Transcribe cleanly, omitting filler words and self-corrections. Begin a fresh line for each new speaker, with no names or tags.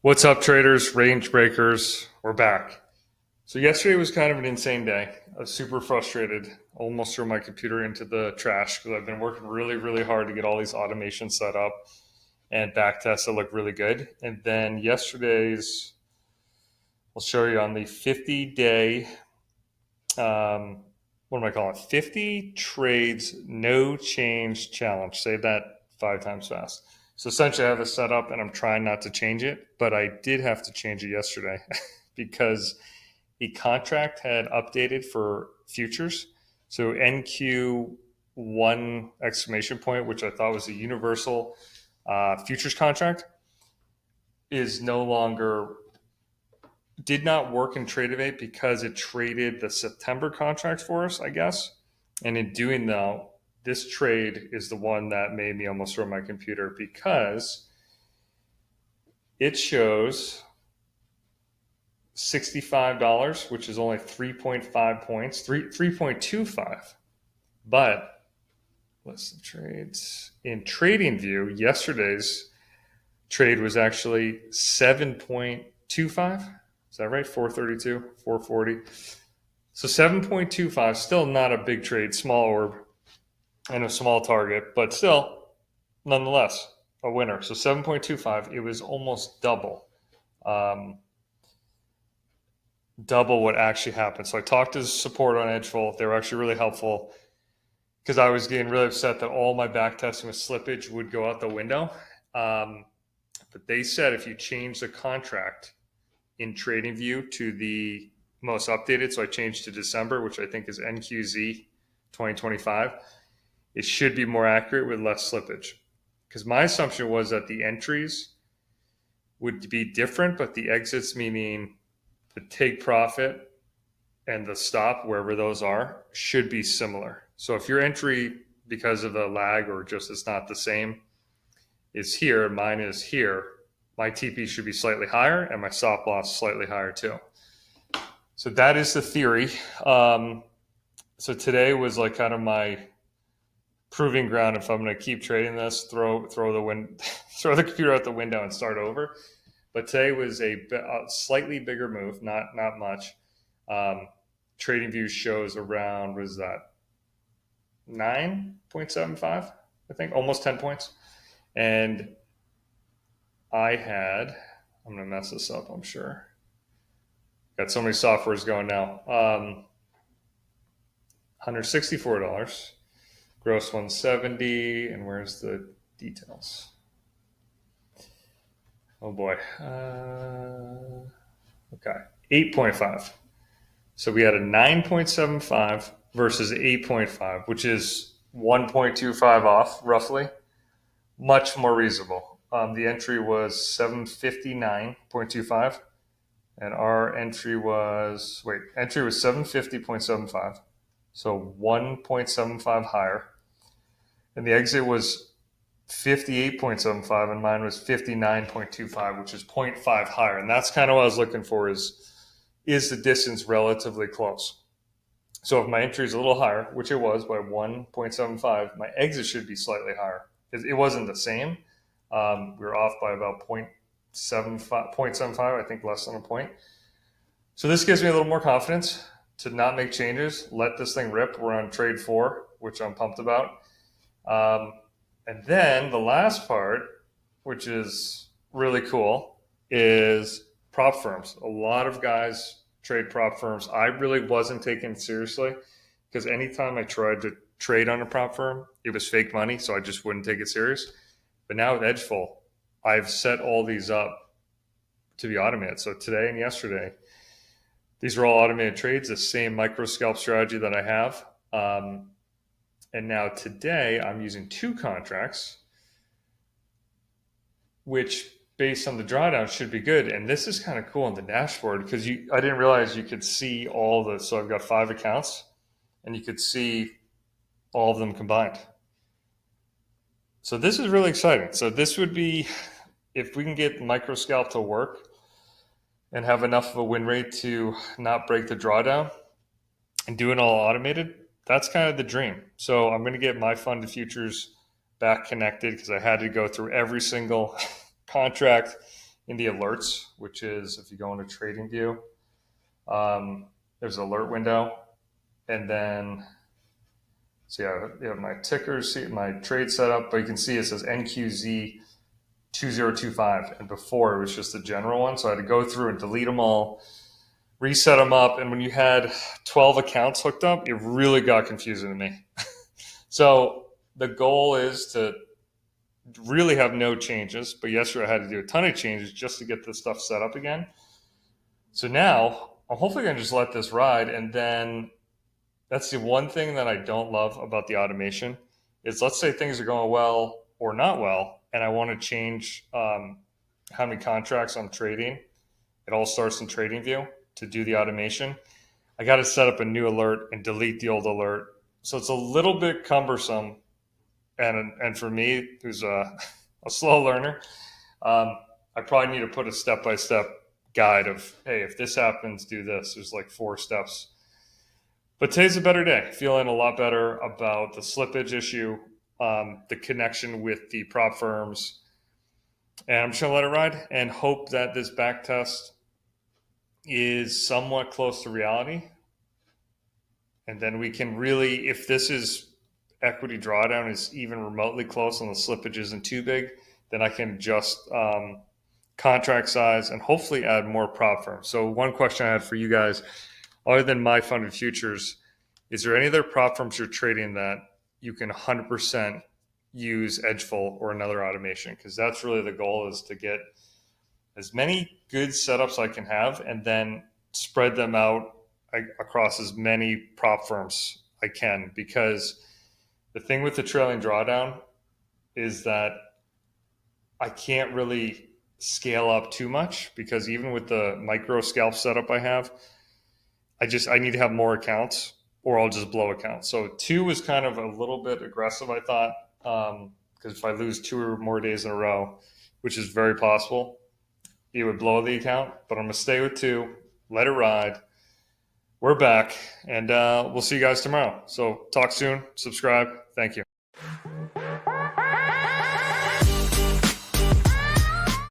What's up, traders, range breakers? We're back. So yesterday was kind of an insane day. I was super frustrated, almost threw my computer into the trash because I've been working really, really hard to get all these automations set up and backtest that look really good. And then yesterday's, I'll show you on the 50-day, what am I calling it? 50 trades, no change challenge. Say that 5 times fast. So essentially I have it set up and I'm trying not to change it, but I did have to change it yesterday because the contract had updated for futures. So NQ1 exclamation point, which I thought was a universal futures contract, is no longer, did not work in Tradeify because it traded the September contract for us, I guess. And in doing that, this trade is the one that made me almost throw my computer because it shows $65, which is only 3.5 points, 3.25. But list of trades in Tradingview, yesterday's trade was actually 7.25. Is that right? 432, 440. So 7.25, still not a big trade, small orb and a small target, but still, nonetheless, a winner. So 7.25, it was almost double. Double what actually happened. So I talked to support on Edgeful. They were actually really helpful because I was getting really upset that all my backtesting with slippage would go out the window. But they said if you change the contract in Tradingview to the most updated, so I changed to December, which I think is NQZ 2025, it should be more accurate with less slippage. Because my assumption was that the entries would be different, but the exits, meaning the take profit and the stop, wherever those are, should be similar. So if your entry, because of the lag or just it's not the same, is here, mine is here, my TP should be slightly higher and my stop loss slightly higher too. So that is the theory. So today was like kind of my proving ground. If I'm going to keep trading this, throw the computer out the window and start over. But today was a slightly bigger move, not much. Tradingview shows around, what is that, 9.75, I think, almost 10 points. And I had, I'm going to mess this up, I'm sure. Got so many softwares going now. $164, gross 170, and where's the details? Oh boy. Okay, 8.5. So we had a 9.75 versus 8.5, which is 1.25 off roughly. Much more reasonable. The entry was 759.25, and our entry was 750.75, so 1.75 higher. And the exit was 58.75, and mine was 59.25, which is 0.5 higher. And that's kind of what I was looking for, is the distance relatively close? So if my entry is a little higher, which it was by 1.75, my exit should be slightly higher. It wasn't the same. We were off by about 0.75, I think less than a point. So this gives me a little more confidence to not make changes, let this thing rip. We're on trade 4, which I'm pumped about. And then the last part, which is really cool, is prop firms. A lot of guys trade prop firms. I really wasn't taking it seriously because anytime I tried to trade on a prop firm, it was fake money, so I just wouldn't take it serious. But now with Edgeful, I've set all these up to be automated. So today and yesterday, these are all automated trades, the same micro scalp strategy that I have. And now today I'm using 2 contracts, which based on the drawdown should be good. And this is kind of cool on the dashboard because I didn't realize you could see all the, so I've got 5 accounts and you could see all of them combined. So this is really exciting. So this would be, if we can get micro scalp to work and have enough of a win rate to not break the drawdown and do it all automated, that's kind of the dream. So I'm going to get my funded futures back connected because I had to go through every single contract in the alerts, which is if you go into Tradingview, there's an alert window, and then so you have my tickers, my trade setup, but you can see it says NQZ 2025, and before it was just the general one. So I had to go through and delete them all, reset them up, and when you had 12 accounts hooked up, it really got confusing to me. So the goal is to really have no changes, but yesterday I had to do a ton of changes just to get this stuff set up again. So now I'm hopefully going to just let this ride, and then that's the one thing that I don't love about the automation is, let's say things are going well or not well, and I want to change how many contracts I'm trading. It all starts in TradingView to do the automation. I got to set up a new alert and delete the old alert. So it's a little bit cumbersome. And for me, who's a slow learner, I probably need to put a step-by-step guide of, hey, if this happens, do this. There's like 4 steps. But today's a better day. Feeling a lot better about the slippage issue, the connection with the prop firms. And I'm just going to let it ride and hope that this back test is somewhat close to reality. And then we can really, if this is equity drawdown is even remotely close and the slippage isn't too big, then I can adjust contract size and hopefully add more prop firms. So one question I had for you guys, other than my funded futures, is there any other prop firms you're trading that you can 100% use Edgeful or another automation? Because that's really the goal, is to get as many good setups I can have and then spread them out across as many prop firms I can. Because the thing with the trailing drawdown is that I can't really scale up too much, because even with the micro scalp setup I have, I need to have more accounts or I'll just blow accounts. So 2 was kind of a little bit aggressive, I thought, because if I lose 2 or more days in a row, which is very possible, it would blow the account. But I'm going to stay with 2, let it ride. We're back, and we'll see you guys tomorrow. So talk soon, subscribe. Thank you.